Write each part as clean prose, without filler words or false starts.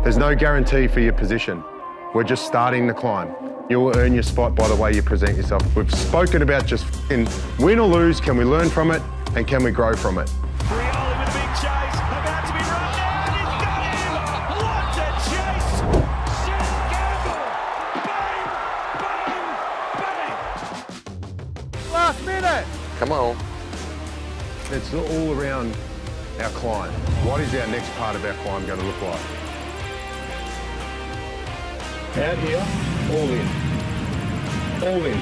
There's no guarantee for your position. We're just starting the climb. You will earn your spot by the way you present yourself. We've spoken about just win or lose, can we learn from it and can we grow from it? Rehab with a big chase, about to be run down, he's got him! What a chase! Shit, Campbell! Bang, bang, bang! Last minute! Come on. It's all around our climb. What is our next part of our climb going to look like? Out here, all in. All in.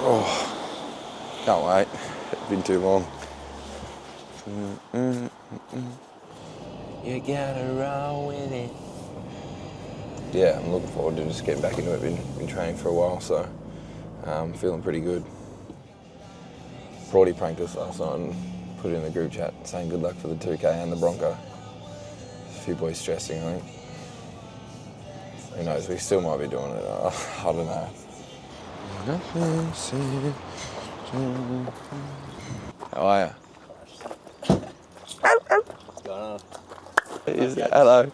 Oh, can't wait. It's been too long. You gotta roll with it. Yeah, I'm looking forward to just getting back into it. Been training for a while, so I'm feeling pretty good. Brody pranked us last night and put it in the group chat saying good luck for the 2K and the Bronco. A few boys stressing, I think. Who knows, we still might be doing it. I don't know. How are you? What's going on? Hello.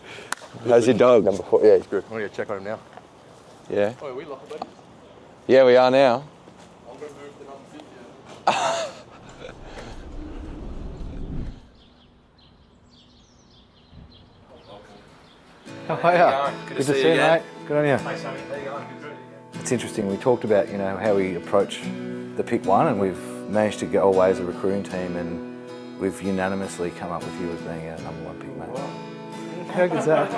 How's your dog? Number 4. Yeah, he's good. I'm going to check on him now. Yeah. Oh, are we locked, buddy? Yeah, we are now. I'm going to move to number 6, How are you? Good to see you, mate. Good on you. Hey, Sammy, how you going? It's interesting. We talked about, how we approach the pick one, and we've managed to go away as a recruiting team, and we've unanimously come up with you as being our number 1 pick, mate. How good's that?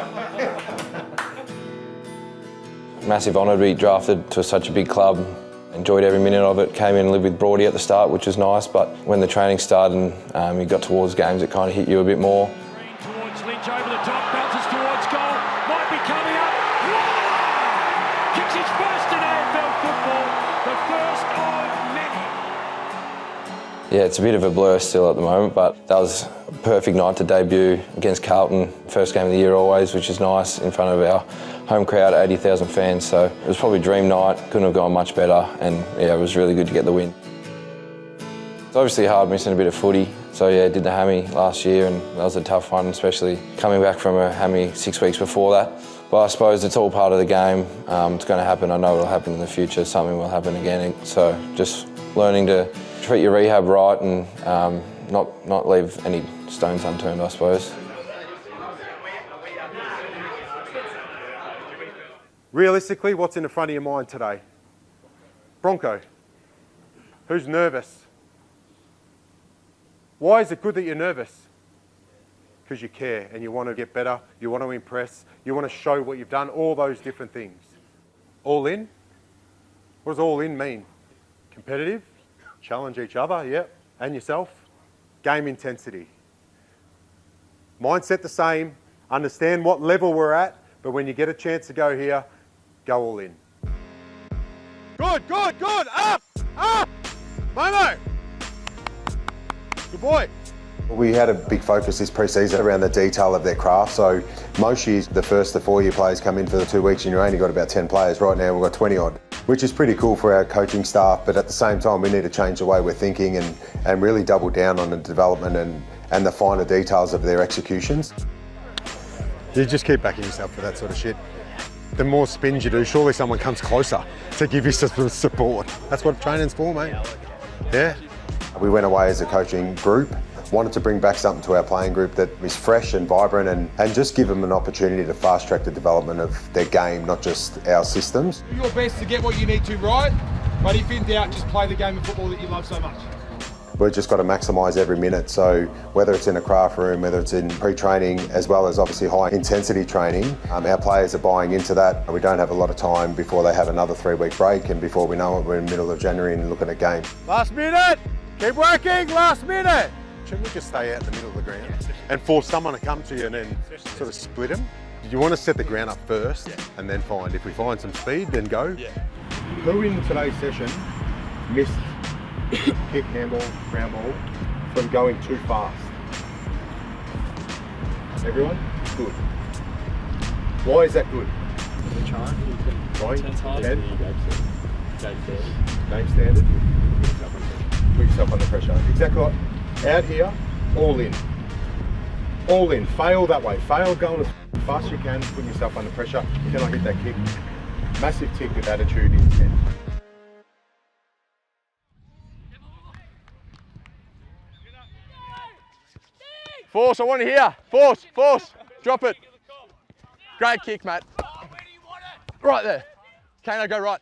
Massive honour to be drafted to such a big club. Enjoyed every minute of it. Came in and lived with Brody at the start, which was nice, but when the training started and you got towards games, it kind of hit you a bit more. Towards Lynch over the top, bounces towards goal, might be coming up. Wow! Kicks his first in AFL football, the first of many. Yeah, it's a bit of a blur still at the moment, but that was a perfect night to debut against Carlton. First game of the year always, which is nice, in front of our home crowd, 80,000 fans. So it was probably a dream night, couldn't have gone much better, and yeah, it was really good to get the win. It's obviously hard missing a bit of footy. So yeah, did the hammy last year, and that was a tough one, especially coming back from a hammy 6 weeks before that. But I suppose it's all part of the game. It's going to happen. I know it'll happen in the future. Something will happen again. So just learning to treat your rehab right and not leave any stones unturned, I suppose. Realistically, what's in the front of your mind today? Bronco. Who's nervous? Why is it good that you're nervous? Because you care and you want to get better, you want to impress, you want to show what you've done, all those different things. All in? What does all in mean? Competitive, challenge each other, yep, and yourself. Game intensity. Mindset the same, understand what level we're at, but when you get a chance to go here, go all in. Good, good, good, up, up! Momo! Good boy. We had a big focus this pre-season around the detail of their craft. So Moshi, the first of the 4-year players come in for the 2 weeks and you only got about 10 players. Right now we've got 20 odd, which is pretty cool for our coaching staff. But at the same time, we need to change the way we're thinking and really double down on the development and the finer details of their executions. You just keep backing yourself for that sort of shit. The more spins you do, surely someone comes closer to give you some support. That's what training's for, mate. Yeah. We went away as a coaching group, wanted to bring back something to our playing group that is fresh and vibrant and just give them an opportunity to fast track the development of their game, not just our systems. Do your best to get what you need to right, but if in doubt, just play the game of football that you love so much. We've just got to maximise every minute. So whether it's in a craft room, whether it's in pre-training, as well as obviously high intensity training, our players are buying into that. We don't have a lot of time before they have another 3-week break, and before we know it, we're in the middle of January and looking at game. Last minute, keep working, last minute. Shouldn't we just stay out in the middle of the ground and force someone to come to you and then sort of split them? You want to set the ground up first and then find. If we find some speed, then go. Who in today's session missed kick, handball, ground ball from going too fast? Everyone? Good. Why is that good? Trying? 10? Game standard. Put yourself under pressure. Exactly like out here, all in. All in. Fail that way. Fail going as fast as you can, put yourself under pressure. Can I hit that kick? Massive tick with attitude in 10. Force, I want to hear. Force, force. Drop it. Great kick, mate. Right there. Kano, go right.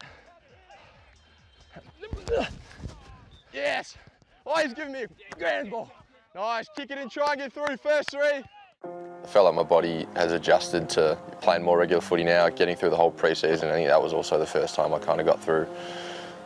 Yes. Oh, he's giving me a grand ball. Nice. Kick it in, try and get through. First three. I felt like my body has adjusted to playing more regular footy now, getting through the whole pre-season. I think that was also the first time I kind of got through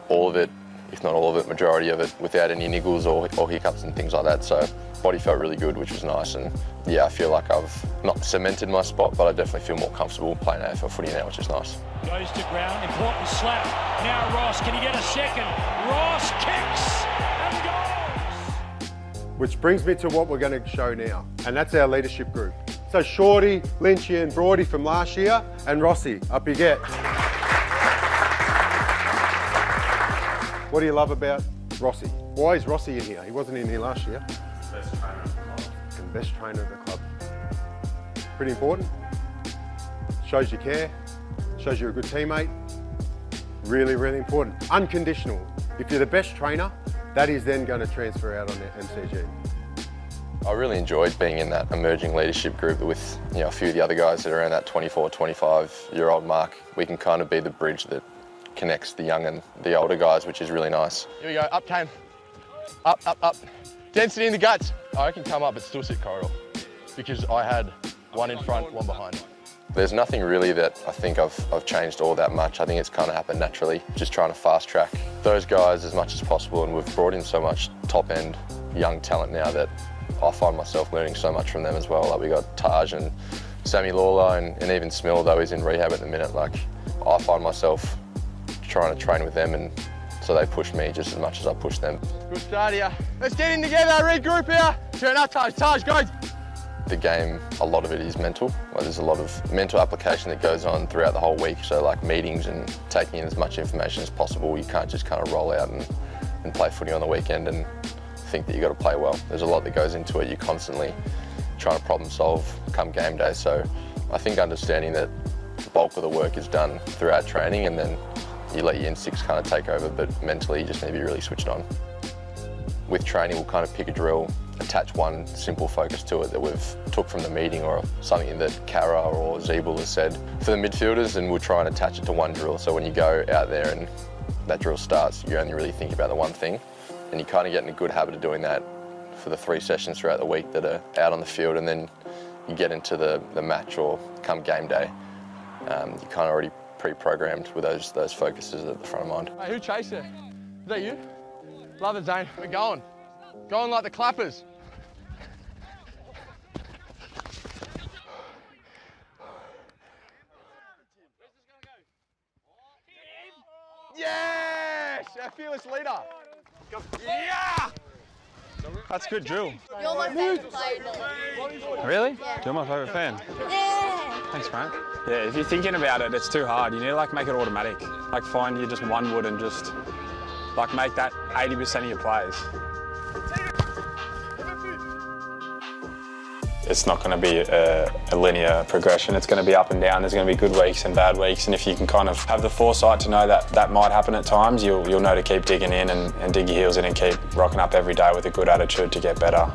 all of it, if not all of it, majority of it, without any niggles or hiccups and things like that. So body felt really good, which was nice. And yeah, I feel like I've not cemented my spot, but I definitely feel more comfortable playing AFL footy now, which is nice. Goes to ground, important slap. Now Ross, can he get a second? Ross kicks and goes! Which brings me to what we're going to show now, and that's our leadership group. So Shorty, Lynchy and Broady from last year, and Rossi, up you get. What do you love about Rossi? Why is Rossi in here? He wasn't in here last year. Best trainer of the club. And best trainer of the club. Pretty important. Shows you care, shows you're a good teammate. Really, really important. Unconditional. If you're the best trainer, that is then going to transfer out on the MCG. I really enjoyed being in that emerging leadership group with a few of the other guys that are around that 24, 25-year-old mark. We can kind of be the bridge that connects the young and the older guys, which is really nice. Here we go. Up, Kane. Up, up, up. Density in the guts. I can come up but still sit corridor because I had one in front, one behind. There's nothing really that I think I've changed all that much. I think it's kind of happened naturally, just trying to fast track those guys as much as possible, and we've brought in so much top-end young talent now that I find myself learning so much from them as well. Like we got Taj and Sammy Lawler and even Smill, though he's in rehab at the minute. Like I find myself trying to train with them, and so they push me just as much as I push them. Good start here. Let's get in together, regroup here. Turn up, Taj. Taj, go. The game, a lot of it is mental. Like, there's a lot of mental application that goes on throughout the whole week. So like meetings and taking in as much information as possible. You can't just kind of roll out and play footy on the weekend and think that you've got to play well. There's a lot that goes into it. You're constantly trying to problem solve come game day. So I think understanding that the bulk of the work is done throughout training, and then you let your instincts kind of take over, but mentally you just need to be really switched on. With training, we'll kind of pick a drill, attach one simple focus to it that we've took from the meeting or something that Kara or Zeeble has said for the midfielders, and we'll try and attach it to one drill. So when you go out there and that drill starts, you're only really thinking about the one thing, and you kind of get in a good habit of doing that for the 3 sessions throughout the week that are out on the field, and then you get into the match or come game day, you're kind of already pre-programmed with those focuses at the front of mind. Hey, who chased it? Is that you? Love it, Zane. We're going. Going like the clappers. Yes! Our fearless leader. Yeah! That's good drill. You're my favourite player in the league. Really? Yeah. You're my favourite fan. Yeah! Thanks, mate. Yeah, if you're thinking about it, it's too hard. You need to like make it automatic. Like find you just one wood and just like make that 80% of your plays. It's not going to be a linear progression. It's going to be up and down. There's going to be good weeks and bad weeks. And if you can kind of have the foresight to know that that might happen at times, you'll know to keep digging in and dig your heels in and keep rocking up every day with a good attitude to get better.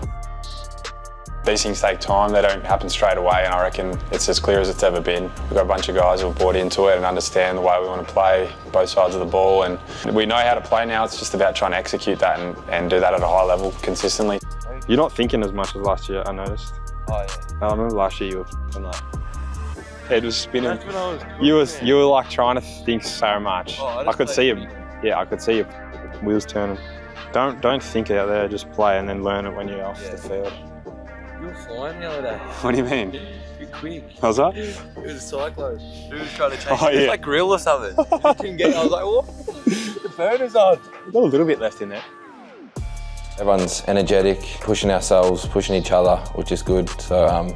These things take time. They don't happen straight away, and I reckon it's as clear as it's ever been. We've got a bunch of guys who have bought into it and understand the way we want to play both sides of the ball, and we know how to play now. It's just about trying to execute that and do that at a high level consistently. You're not thinking as much as last year, I noticed. Oh, yeah. I remember last year you were like, head was spinning. That's when I was You were like trying to think so much. Oh, I could see you. Yeah, I could see your wheels turning. Don't think out there. Just play and then learn it when you're off the field. You were flying the other day. What do you mean? You're quick. How's that? It was a cyclone. Who was trying to chase Oh, you? It yeah. was like grill or something. You couldn't get it. I was like, what? The burner's on. You've got a little bit left in there. Everyone's energetic, pushing ourselves, pushing each other, which is good. So,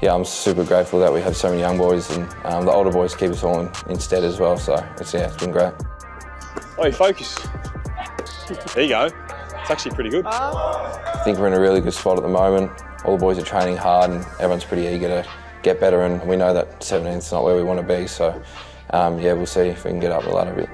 yeah, I'm super grateful that we have so many young boys, and the older boys keep us all instead as well. So it's been great. Oh, focus. There you go. It's actually pretty good. I think we're in a really good spot at the moment. All the boys are training hard and everyone's pretty eager to get better, and we know that 17th is not where we want to be. So yeah, we'll see if we can get up the ladder a bit.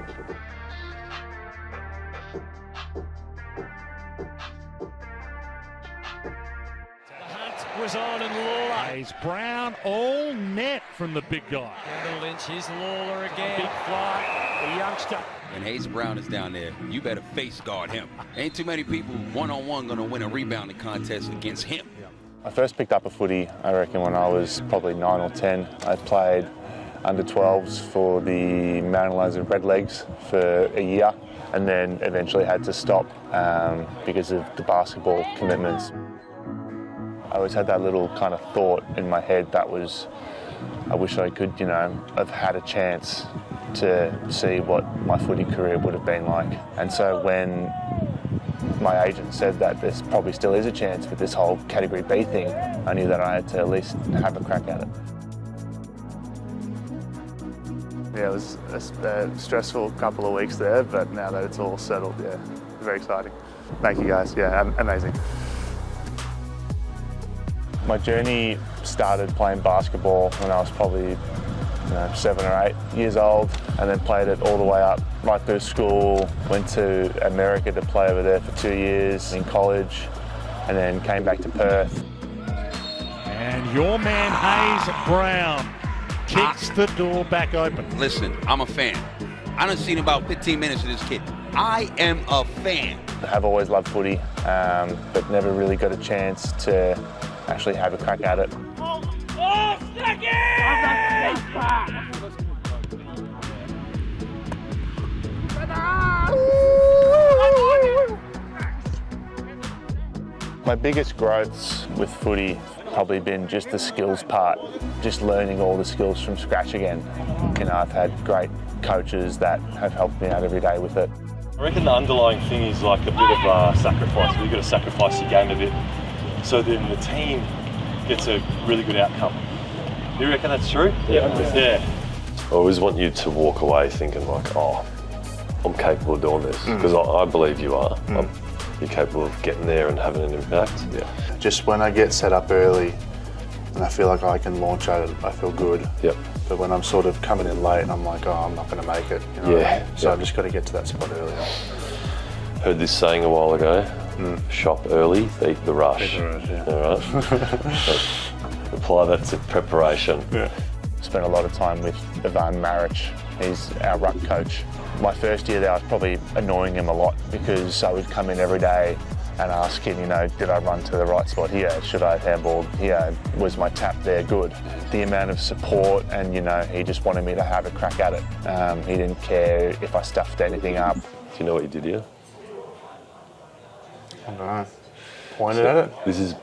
Was on and Lawler. He's Brown, all net from the big guy. Kendall Lynch, here's Lawler again. A big fly, the youngster. And Hayes Brown is down there. You better face guard him. Ain't too many people one-on-one gonna win a rebounding contest against him. I first picked up a footy, I reckon, when I was probably 9 or 10. I played under 12s for the Mariners and Redlegs for a year, and then eventually had to stop because of the basketball commitments. I always had that little kind of thought in my head that was, I wish I could, have had a chance to see what my footy career would have been like. And so when my agent said that there probably still is a chance with this whole Category B thing, I knew that I had to at least have a crack at it. Yeah, it was a stressful couple of weeks there, but now that it's all settled, yeah, very exciting. Thank you guys, yeah, amazing. My journey started playing basketball when I was probably 7 or 8 years old, and then played it all the way up right through school. Went to America to play over there for 2 years in college, and then came back to Perth. And your man Hayes Brown kicks the door back open. Listen, I'm a fan. I done seen about 15 minutes of this kid. I am a fan. I have always loved footy, but never really got a chance to actually have a crack at it. My biggest growths with footy probably been just the skills part, just learning all the skills from scratch again. I've had great coaches that have helped me out every day with it. I reckon the underlying thing is like a bit of sacrifice. You've got to sacrifice your game a bit, so then the team gets a really good outcome. You reckon that's true? Yeah. I always want you to walk away thinking like, oh, I'm capable of doing this, because I believe you are. You're capable of getting there and having an impact. Yeah. Just when I get set up early and I feel like I can launch at it, I feel good. Yep. But when I'm sort of coming in late and I'm like, oh, I'm not going to make it. So I've just got to get to that spot earlier. Heard this saying a while ago, shop early, eat the rush. Eat the rush, yeah. All right. So apply that to preparation. Yeah. Spent a lot of time with Ivan Maric. He's our ruck coach. My first year there, I was probably annoying him a lot because I would come in every day and ask him, did I run to the right spot here? Should I have handballed here? Was my tap there good? The amount of support, and he just wanted me to have a crack at it. He didn't care if I stuffed anything up. Do you know what you did here? I don't know. Pointed at it? This is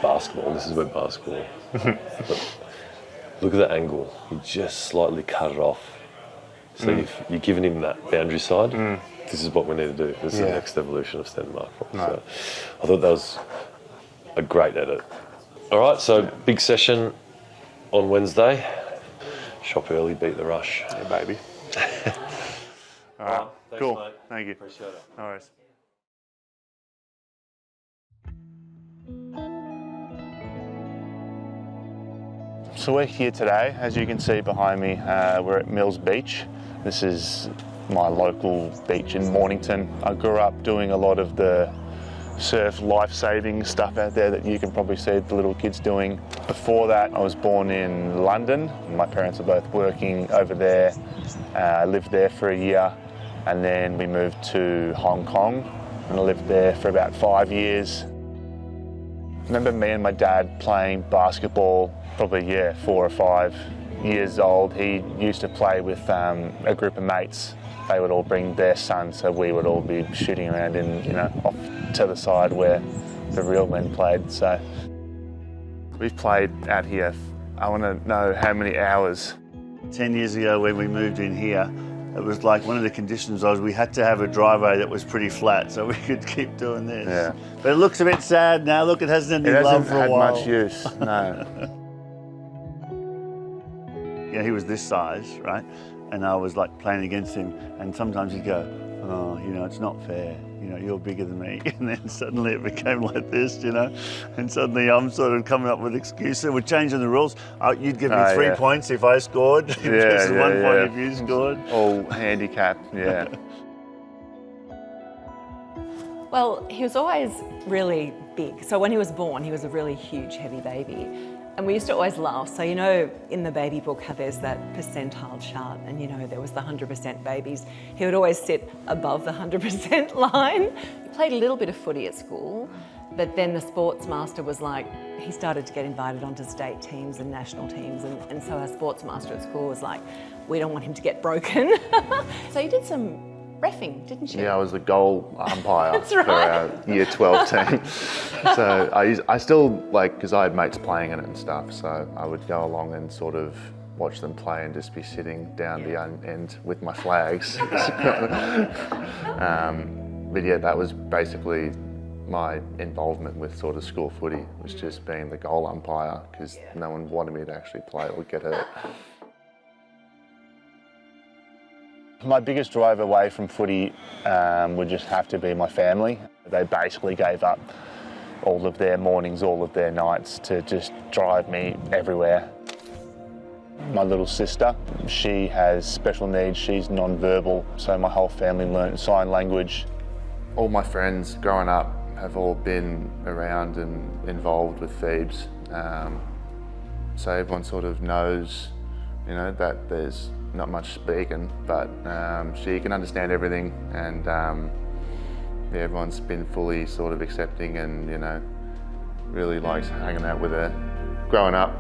basketball. This is where basketball. Look at the angle. You just slightly cut it off. So you're giving him that boundary side. This is what we need to do. This is the next evolution of stand mark. So I thought that was a great edit. All right, so big session on Wednesday. Shop early, beat the rush. Yeah, baby. All right, thanks, cool. Mate. Thank you. Appreciate it. No worries. So we're here today, as you can see behind me, we're at Mills Beach. This is my local beach in Mornington. I grew up doing a lot of the surf life-saving stuff out there that you can probably see the little kids doing. Before that, I was born in London. My parents were both working over there. I lived there for a year, and then we moved to Hong Kong, and I lived there for about 5 years. I remember me and my dad playing basketball, probably 4 or 5 years old. He used to play with a group of mates. They would all bring their sons, so we would all be shooting around in, off to the side where the real men played. So we've played out here, I want to know how many hours. 10 years ago when we moved in here, it was like one of the conditions was we had to have a driveway that was pretty flat so we could keep doing this. Yeah. But it looks a bit sad now. Look, it hasn't had any love for a while. It hasn't had much use, no. he was this size, right? And I was like playing against him, and sometimes he'd go, oh, it's not fair. You're bigger than me. And then suddenly it became like this, and suddenly I'm sort of coming up with excuses. We're changing the rules. You'd give me 3 points if I scored, versus 1 point if you scored. All handicapped, yeah. Well, he was always really big. So when he was born, he was a really huge, heavy baby. And we used to always laugh. So, in the baby book how there's that percentile chart and, there was the 100% babies. He would always sit above the 100% line. He played a little bit of footy at school, but then the sports master was like, he started to get invited onto state teams and national teams. And so our sports master at school was like, we don't want him to get broken. So you did some reffing, didn't you? Yeah, I was the goal umpire That's for right. our year 12 team. So I still, because I had mates playing in it and stuff, so I would go along and sort of watch them play and just be sitting down the end with my flags. But yeah, that was basically my involvement with sort of school footy, was just being the goal umpire, because no one wanted me to actually play or get hurt. My biggest drive away from footy would just have to be my family. They basically gave up all of their mornings, all of their nights to just drive me everywhere. My little sister, she has special needs, she's non-verbal, so my whole family learnt sign language. All my friends growing up have all been around and involved with Phoebes. So everyone sort of knows, that there's not much speaking, but she can understand everything, and everyone's been fully sort of accepting and, really likes hanging out with her. Growing up,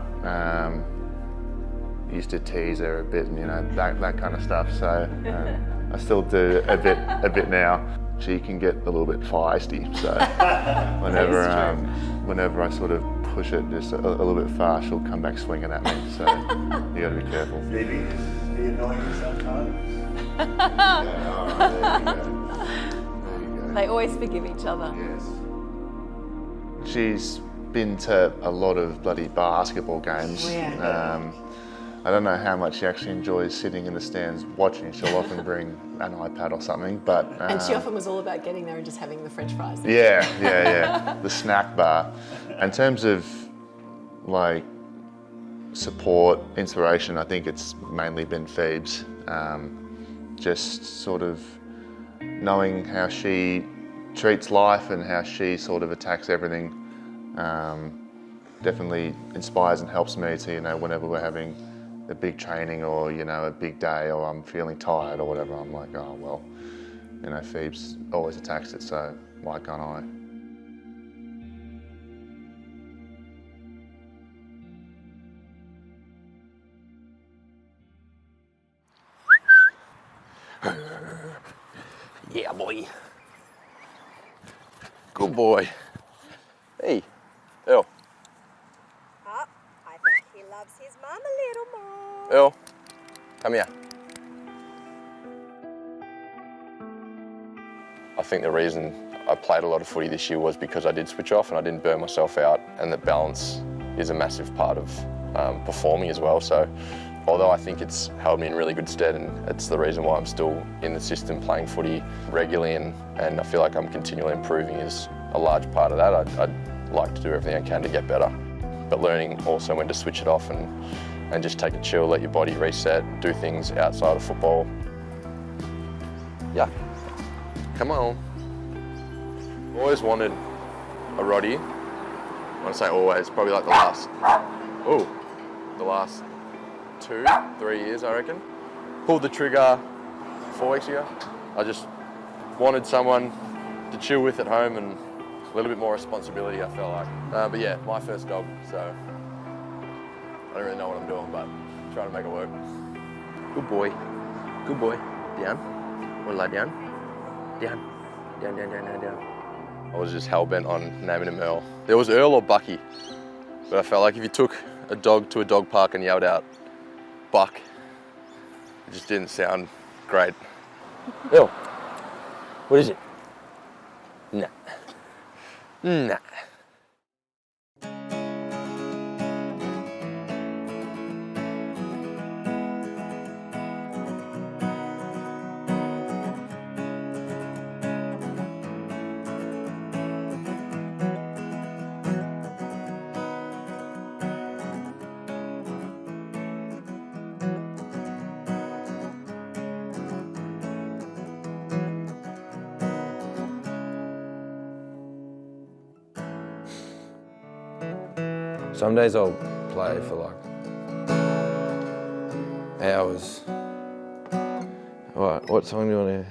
used to tease her a bit and, that kind of stuff, so I still do a bit now. She can get a little bit feisty, so whenever I sort of push it just a little bit far, she'll come back swinging at me, so you gotta be careful. Phoebe, do you annoy you sometimes? They always forgive each other. Yes. She's been to a lot of bloody basketball games. Oh, yeah. I don't know how much she actually enjoys sitting in the stands watching. She'll often bring an iPad or something, but... And she often was all about getting there and just having the French fries. Yeah. The snack bar. In terms of, support, inspiration, I think it's mainly been Phoebes. Just sort of knowing how she treats life and how she sort of attacks everything definitely inspires and helps me to, whenever we're having a big training or, a big day, or I'm feeling tired or whatever, I'm like, oh, well, Phoebes always attacks it, so why can't I? Yeah, boy. Good boy. Hey, Earl. Oh, I think he loves his mum a little more. Earl, come here. I think the reason I played a lot of footy this year was because I did switch off and I didn't burn myself out, and that balance is a massive part of performing as well. So although I think it's held me in really good stead, and it's the reason why I'm still in the system playing footy regularly, and I feel like I'm continually improving is a large part of that. I'd like to do everything I can to get better, but learning also when to switch it off and just take a chill, let your body reset, do things outside of football. Yeah, come on. Always wanted a Roddy. When I say always, probably like the last 2-3 years, I reckon. Pulled the trigger 4 weeks ago. I just wanted someone to chill with at home and a little bit more responsibility, I felt like. But yeah, my first dog, so I don't really know what I'm doing, but I'm trying to make it work. Good boy. Good boy. Down. Wanna lie down? Down. Down, down, down, down, down. I was just hell-bent on naming him Earl. There was Earl or Bucky, but I felt like if you took a dog to a dog park and yelled out Buck, it just didn't sound great. Earl, what is it? Nah. Nah. Some days I'll play for like hours. What song do you want to hear?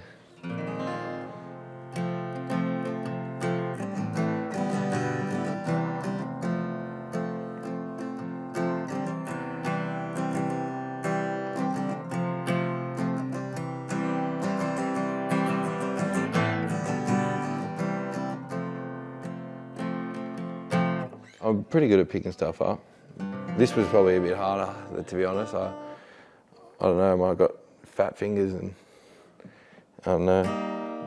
I'm pretty good at picking stuff up. This was probably a bit harder, to be honest. I don't know, I got fat fingers and I don't know,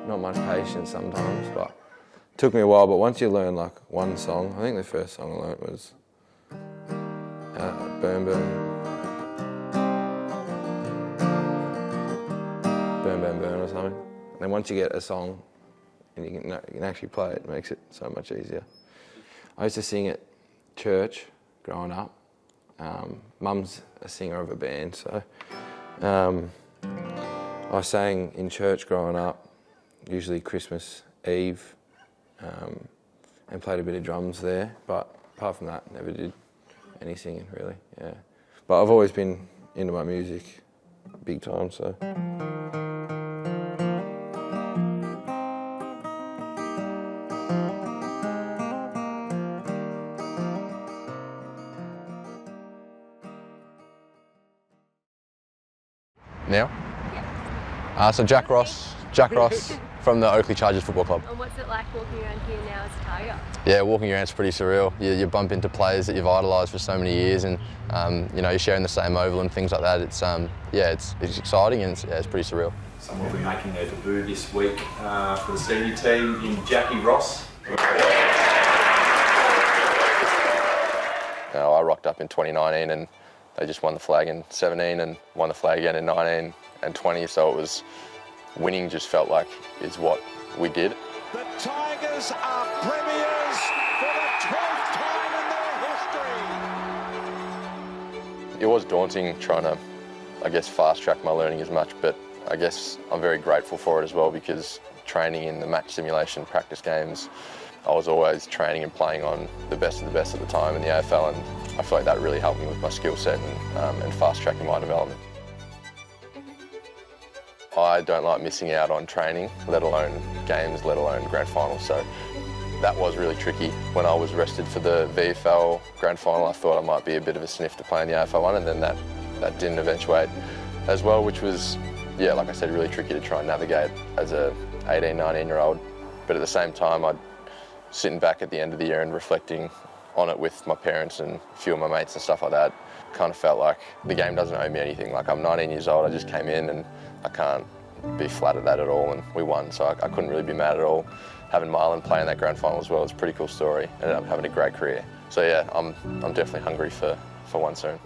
not much patience sometimes, but it took me a while. But once you learn like one song, I think the first song I learned was Burn Burn. Burn Burn Burn or something. And then once you get a song and you can actually play it, it makes it so much easier. I used to sing at church growing up. Mum's a singer of a band, so I sang in church growing up, usually Christmas Eve, and played a bit of drums there, but apart from that, never did any singing really, yeah. But I've always been into my music big time, so. Now? Yeah. So Jack Ross from the Oakley Chargers Football Club. And what's it like walking around here now as a Tiger? Yeah, walking around's pretty surreal. You bump into players that you've idolised for so many years, and you know, you're sharing the same oval and things like that. It's it's exciting and it's pretty surreal. Someone will be making their debut this week for the senior team in Jackie Ross. I rocked up in 2019 and they just won the flag in 17 and won the flag again in 19 and 20, so it was, winning just felt like is what we did. The Tigers are premiers for the 12th time in their history. It was daunting trying to, I guess, fast track my learning as much, but I guess I'm very grateful for it as well, because training in the match simulation practice games, I was always training and playing on the best of the best at the time in the AFL, and I feel like that really helped me with my skill set and fast-tracking my development. I don't like missing out on training, let alone games, let alone grand finals, so that was really tricky. When I was rested for the VFL grand final, I thought I might be a bit of a sniff to play in the AFL one, and then that didn't eventuate as well, which was, yeah, like I said, really tricky to try and navigate as a 18, 19-year-old. But at the same time, I'd sitting back at the end of the year and reflecting on it with my parents and a few of my mates and stuff like that, kind of felt like the game doesn't owe me anything. Like, I'm 19 years old, I just came in and I can't be flat at that at all, and we won, so I couldn't really be mad at all. Having Marlon play in that grand final as well, it's a pretty cool story. Ended up having a great career. So yeah, I'm definitely hungry for one soon.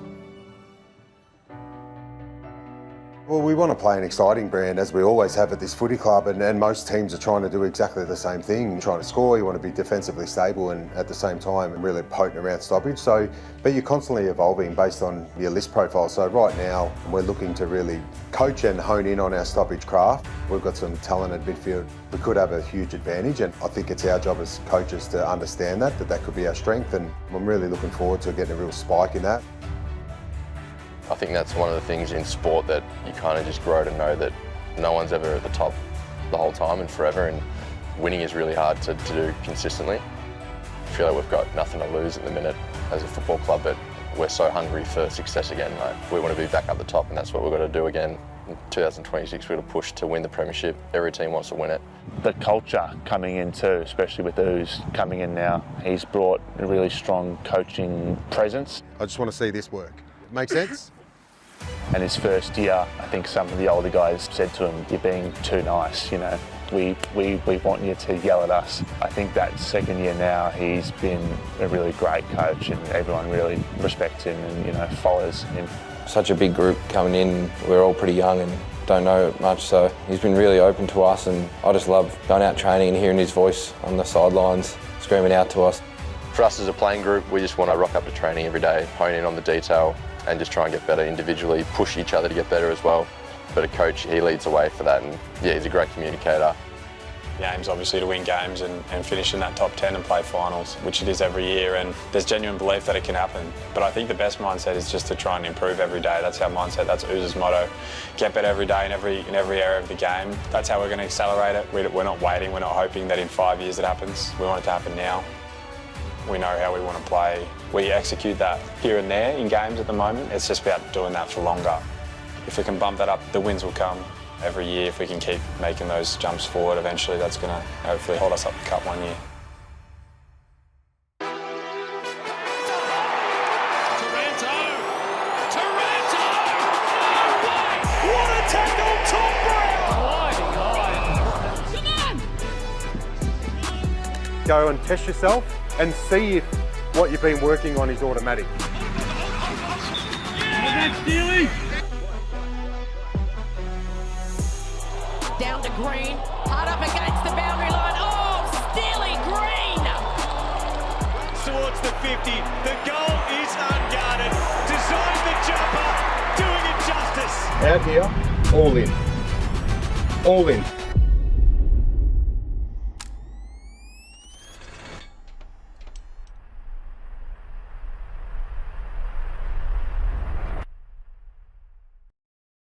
Well, we want to play an exciting brand, as we always have at this footy club, and most teams are trying to do exactly the same thing. Trying to score, you want to be defensively stable and at the same time really potent around stoppage. So, but you're constantly evolving based on your list profile. So right now, we're looking to really coach and hone in on our stoppage craft. We've got some talented midfield. We could have a huge advantage, and I think it's our job as coaches to understand that could be our strength, and I'm really looking forward to getting a real spike in that. I think that's one of the things in sport that you kind of just grow to know that no one's ever at the top the whole time and forever, and winning is really hard to do consistently. I feel like we've got nothing to lose at the minute as a football club, but we're so hungry for success again. Like, we want to be back up the top, and that's what we've got to do again. In 2026, we're going to push to win the Premiership. Every team wants to win it. The culture coming in too, especially with who's coming in now, he's brought a really strong coaching presence. I just want to see this work. Make sense? And his first year, I think some of the older guys said to him, "You're being too nice, you know. We want you to yell at us." I think that second year now, he's been a really great coach, and everyone really respects him and, you know, follows him. Such a big group coming in. We're all pretty young and don't know much, so he's been really open to us, and I just love going out training and hearing his voice on the sidelines, screaming out to us. For us as a playing group, we just want to rock up to training every day, hone in on the detail, and just try and get better individually, push each other to get better as well. But a coach, he leads the way for that, and yeah, he's a great communicator. The aim's obviously to win games and finish in that top 10 and play finals, which it is every year, and there's genuine belief that it can happen. But I think the best mindset is just to try and improve every day. That's our mindset, that's Ooz's motto. Get better every day in every area of the game. That's how we're going to accelerate it. We're not waiting, we're not hoping that in 5 years it happens. We want it to happen now. We know how we want to play. We execute that here and there in games at the moment. It's just about doing that for longer. If we can bump that up, the wins will come. Every year, if we can keep making those jumps forward, eventually that's going to hopefully hold us up the cup one year. What a tackle, Tom Brown! Go and test yourself and see if what you've been working on is automatic. Down to Green, hard up against the boundary line. Oh, Steely Green! Towards the 50, the goal is unguarded. Designed the jumper, doing it justice. Out here, all in. All in.